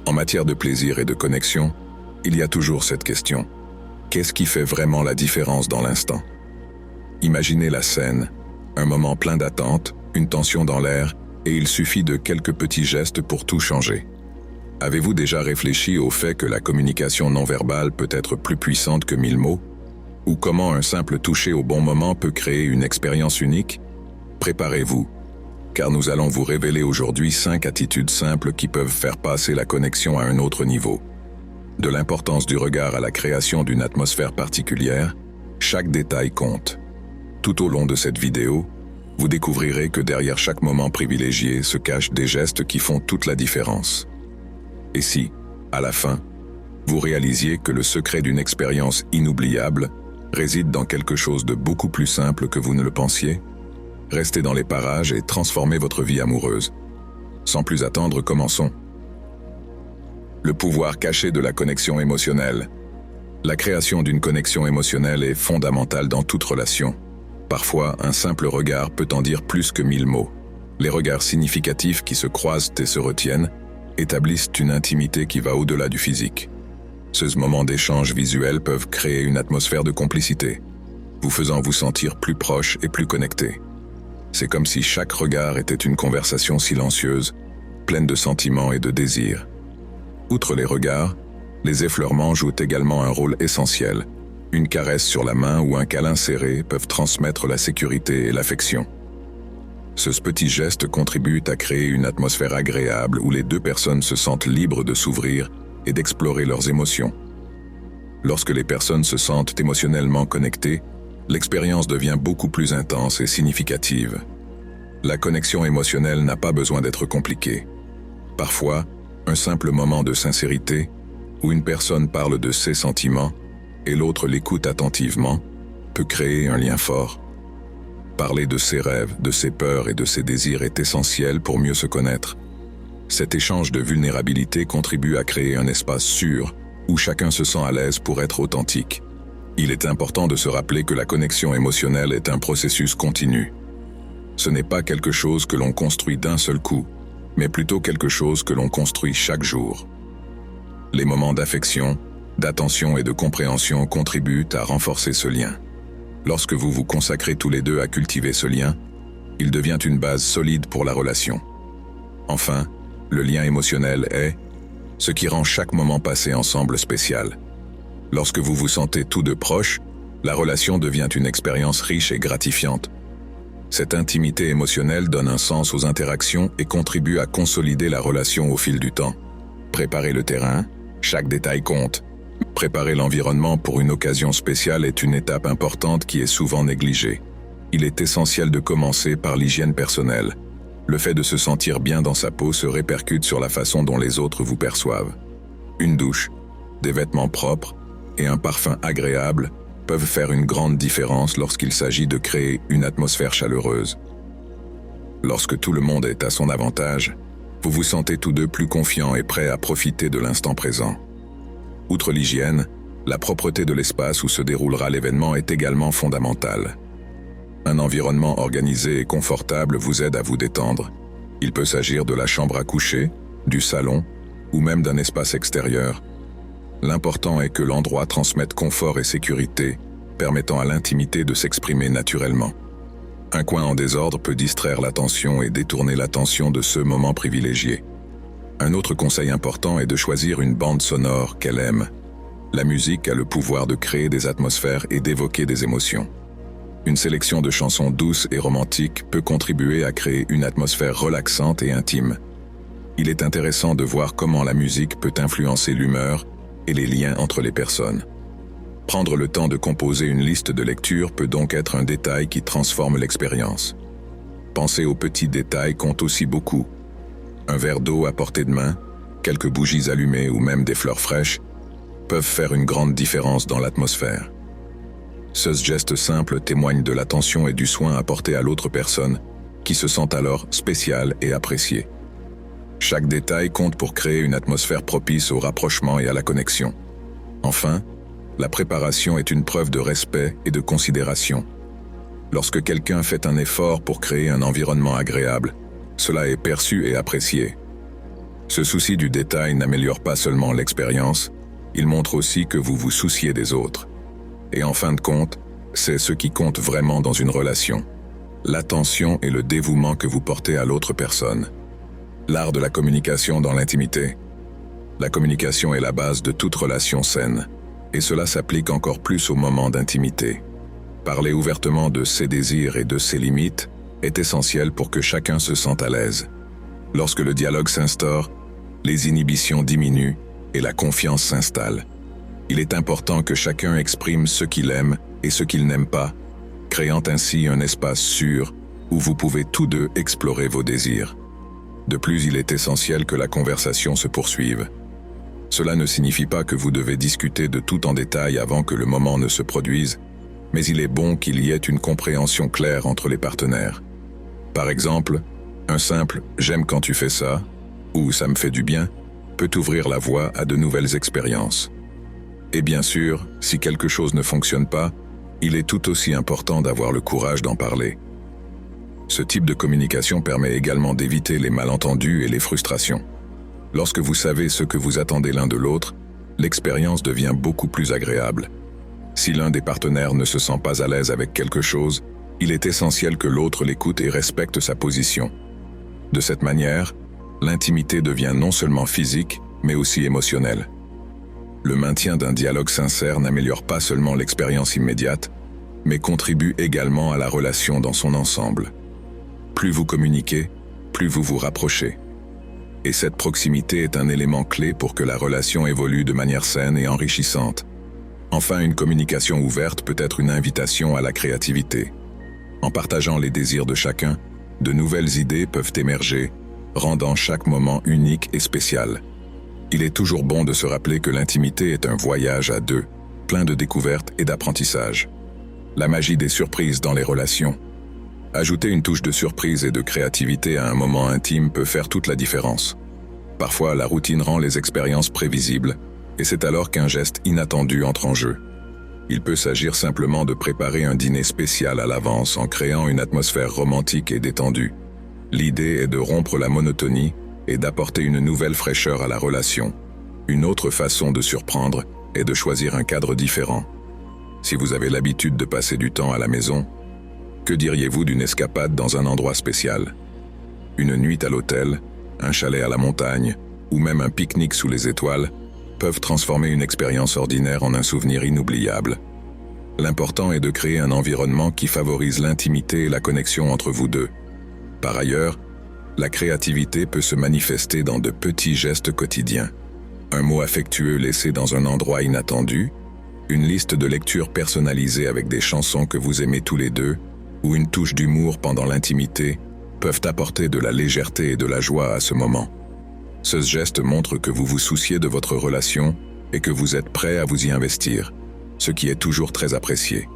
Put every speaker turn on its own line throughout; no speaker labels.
En matière de plaisir et de connexion, il y a toujours cette question. Qu'est-ce qui fait vraiment la différence dans l'instant? Imaginez la scène, un moment plein d'attente, une tension dans l'air, et il suffit de quelques petits gestes pour tout changer. Avez-vous déjà réfléchi au fait que la communication non verbale peut être plus puissante que 1000 mots? Ou comment un simple toucher au bon moment peut créer une expérience unique? Préparez-vous, car nous allons vous révéler aujourd'hui 5 attitudes simples qui peuvent faire passer la connexion à un autre niveau. De l'importance du regard à la création d'une atmosphère particulière, chaque détail compte. Tout au long de cette vidéo, vous découvrirez que derrière chaque moment privilégié se cachent des gestes qui font toute la différence. Et si, à la fin, vous réalisiez que le secret d'une expérience inoubliable réside dans quelque chose de beaucoup plus simple que vous ne le pensiez? Restez dans les parages et transformez votre vie amoureuse. Sans plus attendre, commençons. Le pouvoir caché de la connexion émotionnelle. La création d'une connexion émotionnelle est fondamentale dans toute relation. Parfois, un simple regard peut en dire plus que 1000 mots. Les regards significatifs qui se croisent et se retiennent établissent une intimité qui va au-delà du physique. Ces moments d'échange visuel peuvent créer une atmosphère de complicité, vous faisant vous sentir plus proche et plus connecté. C'est comme si chaque regard était une conversation silencieuse, pleine de sentiments et de désirs. Outre les regards, les effleurements jouent également un rôle essentiel. Une caresse sur la main ou un câlin serré peuvent transmettre la sécurité et l'affection. Ce petit geste contribue à créer une atmosphère agréable où les deux personnes se sentent libres de s'ouvrir et d'explorer leurs émotions. Lorsque les personnes se sentent émotionnellement connectées, l'expérience devient beaucoup plus intense et significative. La connexion émotionnelle n'a pas besoin d'être compliquée. Parfois, un simple moment de sincérité, où une personne parle de ses sentiments et l'autre l'écoute attentivement, peut créer un lien fort. Parler de ses rêves, de ses peurs et de ses désirs est essentiel pour mieux se connaître. Cet échange de vulnérabilité contribue à créer un espace sûr où chacun se sent à l'aise pour être authentique. Il est important de se rappeler que la connexion émotionnelle est un processus continu. Ce n'est pas quelque chose que l'on construit d'un seul coup, mais plutôt quelque chose que l'on construit chaque jour. Les moments d'affection, d'attention et de compréhension contribuent à renforcer ce lien. Lorsque vous vous consacrez tous les deux à cultiver ce lien, il devient une base solide pour la relation. Enfin, le lien émotionnel est ce qui rend chaque moment passé ensemble spécial. Lorsque vous vous sentez tous deux proches, la relation devient une expérience riche et gratifiante. Cette intimité émotionnelle donne un sens aux interactions et contribue à consolider la relation au fil du temps. Préparer le terrain, chaque détail compte. Préparer l'environnement pour une occasion spéciale est une étape importante qui est souvent négligée. Il est essentiel de commencer par l'hygiène personnelle. Le fait de se sentir bien dans sa peau se répercute sur la façon dont les autres vous perçoivent. Une douche, des vêtements propres et un parfum agréable peuvent faire une grande différence lorsqu'il s'agit de créer une atmosphère chaleureuse. Lorsque tout le monde est à son avantage, vous vous sentez tous deux plus confiants et prêts à profiter de l'instant présent. Outre l'hygiène, la propreté de l'espace où se déroulera l'événement est également fondamentale. Un environnement organisé et confortable vous aide à vous détendre. Il peut s'agir de la chambre à coucher, du salon ou même d'un espace extérieur. L'important est que l'endroit transmette confort et sécurité, permettant à l'intimité de s'exprimer naturellement. Un coin en désordre peut distraire l'attention et détourner l'attention de ce moment privilégié. Un autre conseil important est de choisir une bande sonore qu'elle aime. La musique a le pouvoir de créer des atmosphères et d'évoquer des émotions. Une sélection de chansons douces et romantiques peut contribuer à créer une atmosphère relaxante et intime. Il est intéressant de voir comment la musique peut influencer l'humeur et les liens entre les personnes. Prendre le temps de composer une liste de lecture peut donc être un détail qui transforme l'expérience. Penser aux petits détails compte aussi beaucoup. Un verre d'eau à portée de main, quelques bougies allumées ou même des fleurs fraîches peuvent faire une grande différence dans l'atmosphère. Ce geste simple témoigne de l'attention et du soin apporté à l'autre personne, qui se sent alors spéciale et appréciée. Chaque détail compte pour créer une atmosphère propice au rapprochement et à la connexion. Enfin, la préparation est une preuve de respect et de considération. Lorsque quelqu'un fait un effort pour créer un environnement agréable, cela est perçu et apprécié. Ce souci du détail n'améliore pas seulement l'expérience, il montre aussi que vous vous souciez des autres. Et en fin de compte, c'est ce qui compte vraiment dans une relation. L'attention et le dévouement que vous portez à l'autre personne. L'art de la communication dans l'intimité. La communication est la base de toute relation saine, et cela s'applique encore plus au moment d'intimité. Parler ouvertement de ses désirs et de ses limites est essentiel pour que chacun se sente à l'aise. Lorsque le dialogue s'instaure, les inhibitions diminuent et la confiance s'installe. Il est important que chacun exprime ce qu'il aime et ce qu'il n'aime pas, créant ainsi un espace sûr où vous pouvez tous deux explorer vos désirs. De plus, il est essentiel que la conversation se poursuive. Cela ne signifie pas que vous devez discuter de tout en détail avant que le moment ne se produise, mais il est bon qu'il y ait une compréhension claire entre les partenaires. Par exemple, un simple « j'aime quand tu fais ça » ou « ça me fait du bien » peut ouvrir la voie à de nouvelles expériences. Et bien sûr, si quelque chose ne fonctionne pas, il est tout aussi important d'avoir le courage d'en parler. Ce type de communication permet également d'éviter les malentendus et les frustrations. Lorsque vous savez ce que vous attendez l'un de l'autre, l'expérience devient beaucoup plus agréable. Si l'un des partenaires ne se sent pas à l'aise avec quelque chose, il est essentiel que l'autre l'écoute et respecte sa position. De cette manière, l'intimité devient non seulement physique, mais aussi émotionnelle. Le maintien d'un dialogue sincère n'améliore pas seulement l'expérience immédiate, mais contribue également à la relation dans son ensemble. Plus vous communiquez, plus vous vous rapprochez. Et cette proximité est un élément clé pour que la relation évolue de manière saine et enrichissante. Enfin, une communication ouverte peut être une invitation à la créativité. En partageant les désirs de chacun, de nouvelles idées peuvent émerger, rendant chaque moment unique et spécial. Il est toujours bon de se rappeler que l'intimité est un voyage à deux, plein de découvertes et d'apprentissage. La magie des surprises dans les relations. Ajouter une touche de surprise et de créativité à un moment intime peut faire toute la différence. Parfois, la routine rend les expériences prévisibles, et c'est alors qu'un geste inattendu entre en jeu. Il peut s'agir simplement de préparer un dîner spécial à l'avance en créant une atmosphère romantique et détendue. L'idée est de rompre la monotonie et d'apporter une nouvelle fraîcheur à la relation. Une autre façon de surprendre est de choisir un cadre différent. Si vous avez l'habitude de passer du temps à la maison, que diriez-vous d'une escapade dans un endroit spécial? Une nuit à l'hôtel, un chalet à la montagne, ou même un pique-nique sous les étoiles, peuvent transformer une expérience ordinaire en un souvenir inoubliable. L'important est de créer un environnement qui favorise l'intimité et la connexion entre vous deux. Par ailleurs, la créativité peut se manifester dans de petits gestes quotidiens. Un mot affectueux laissé dans un endroit inattendu, une liste de lecture personnalisée avec des chansons que vous aimez tous les deux, ou une touche d'humour pendant l'intimité, peuvent apporter de la légèreté et de la joie à ce moment. Ce geste montre que vous vous souciez de votre relation et que vous êtes prêt à vous y investir, ce qui est toujours très apprécié.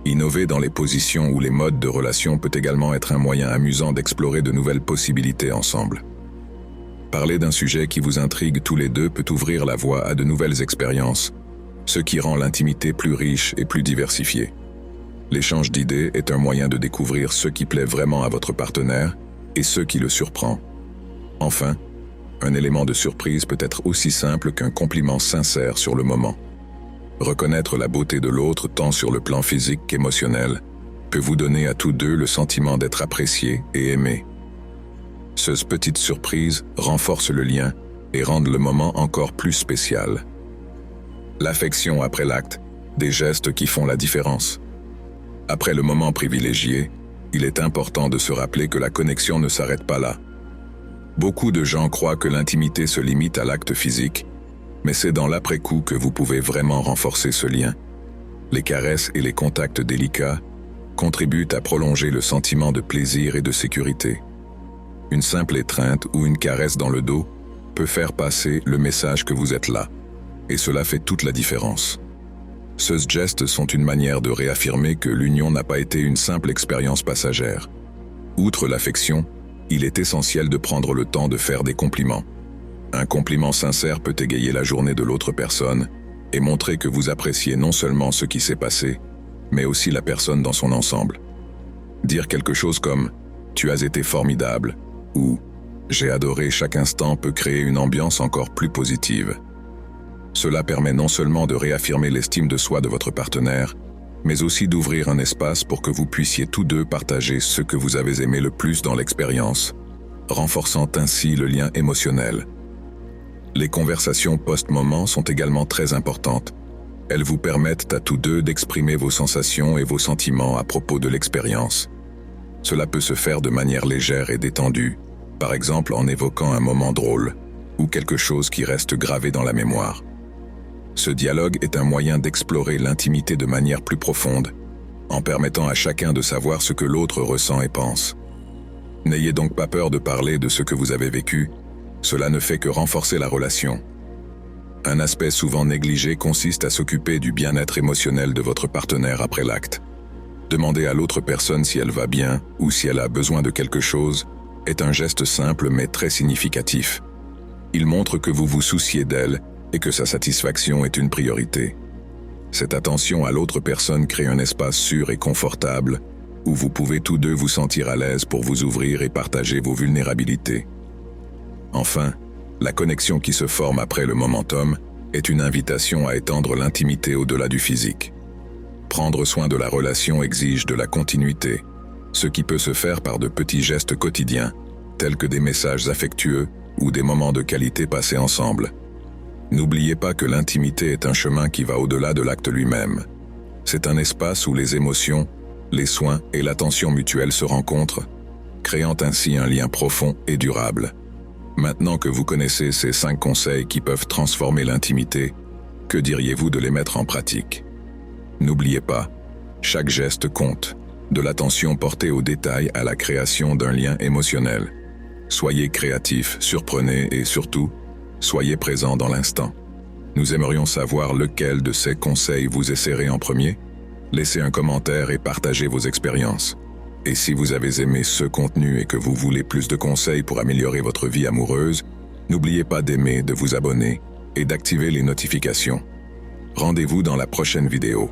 Innover dans les positions ou les modes de relation peut également être un moyen amusant d'explorer de nouvelles possibilités ensemble. Parler d'un sujet qui vous intrigue tous les deux peut ouvrir la voie à de nouvelles expériences, ce qui rend l'intimité plus riche et plus diversifiée. L'échange d'idées est un moyen de découvrir ce qui plaît vraiment à votre partenaire et ce qui le surprend. Enfin, un élément de surprise peut être aussi simple qu'un compliment sincère sur le moment. Reconnaître la beauté de l'autre tant sur le plan physique qu'émotionnel peut vous donner à tous deux le sentiment d'être apprécié et aimé. Ces petites surprises renforcent le lien et rendent le moment encore plus spécial. L'affection après l'acte, des gestes qui font la différence. Après le moment privilégié, il est important de se rappeler que la connexion ne s'arrête pas là. Beaucoup de gens croient que l'intimité se limite à l'acte physique, mais c'est dans l'après-coup que vous pouvez vraiment renforcer ce lien. Les caresses et les contacts délicats contribuent à prolonger le sentiment de plaisir et de sécurité. Une simple étreinte ou une caresse dans le dos peut faire passer le message que vous êtes là, et cela fait toute la différence. Ces gestes sont une manière de réaffirmer que l'union n'a pas été une simple expérience passagère. Outre l'affection, il est essentiel de prendre le temps de faire des compliments. Un compliment sincère peut égayer la journée de l'autre personne et montrer que vous appréciez non seulement ce qui s'est passé, mais aussi la personne dans son ensemble. Dire quelque chose comme « tu as été formidable » ou J'ai adoré chaque instant peut créer une ambiance encore plus positive. Cela permet non seulement de réaffirmer l'estime de soi de votre partenaire, mais aussi d'ouvrir un espace pour que vous puissiez tous deux partager ce que vous avez aimé le plus dans l'expérience, renforçant ainsi le lien émotionnel. Les conversations post-moment sont également très importantes. Elles vous permettent à tous deux d'exprimer vos sensations et vos sentiments à propos de l'expérience. Cela peut se faire de manière légère et détendue, par exemple en évoquant un moment drôle ou quelque chose qui reste gravé dans la mémoire. Ce dialogue est un moyen d'explorer l'intimité de manière plus profonde, en permettant à chacun de savoir ce que l'autre ressent et pense. N'ayez donc pas peur de parler de ce que vous avez vécu, cela ne fait que renforcer la relation. Un aspect souvent négligé consiste à s'occuper du bien-être émotionnel de votre partenaire après l'acte. Demander à l'autre personne si elle va bien ou si elle a besoin de quelque chose est un geste simple mais très significatif. Il montre que vous vous souciez d'elle et que sa satisfaction est une priorité. Cette attention à l'autre personne crée un espace sûr et confortable où vous pouvez tous deux vous sentir à l'aise pour vous ouvrir et partager vos vulnérabilités. Enfin, la connexion qui se forme après le momentum est une invitation à étendre l'intimité au-delà du physique. Prendre soin de la relation exige de la continuité, ce qui peut se faire par de petits gestes quotidiens, tels que des messages affectueux ou des moments de qualité passés ensemble. N'oubliez pas que l'intimité est un chemin qui va au-delà de l'acte lui-même. C'est un espace où les émotions, les soins et l'attention mutuelle se rencontrent, créant ainsi un lien profond et durable. Maintenant que vous connaissez ces 5 conseils qui peuvent transformer l'intimité, que diriez-vous de les mettre en pratique? N'oubliez pas, chaque geste compte, de l'attention portée aux détails à la création d'un lien émotionnel. Soyez créatifs, surprenez et surtout, soyez présents dans l'instant. Nous aimerions savoir lequel de ces conseils vous essaierez en premier. Laissez un commentaire et partagez vos expériences. Et si vous avez aimé ce contenu et que vous voulez plus de conseils pour améliorer votre vie amoureuse, n'oubliez pas d'aimer, de vous abonner et d'activer les notifications. Rendez-vous dans la prochaine vidéo.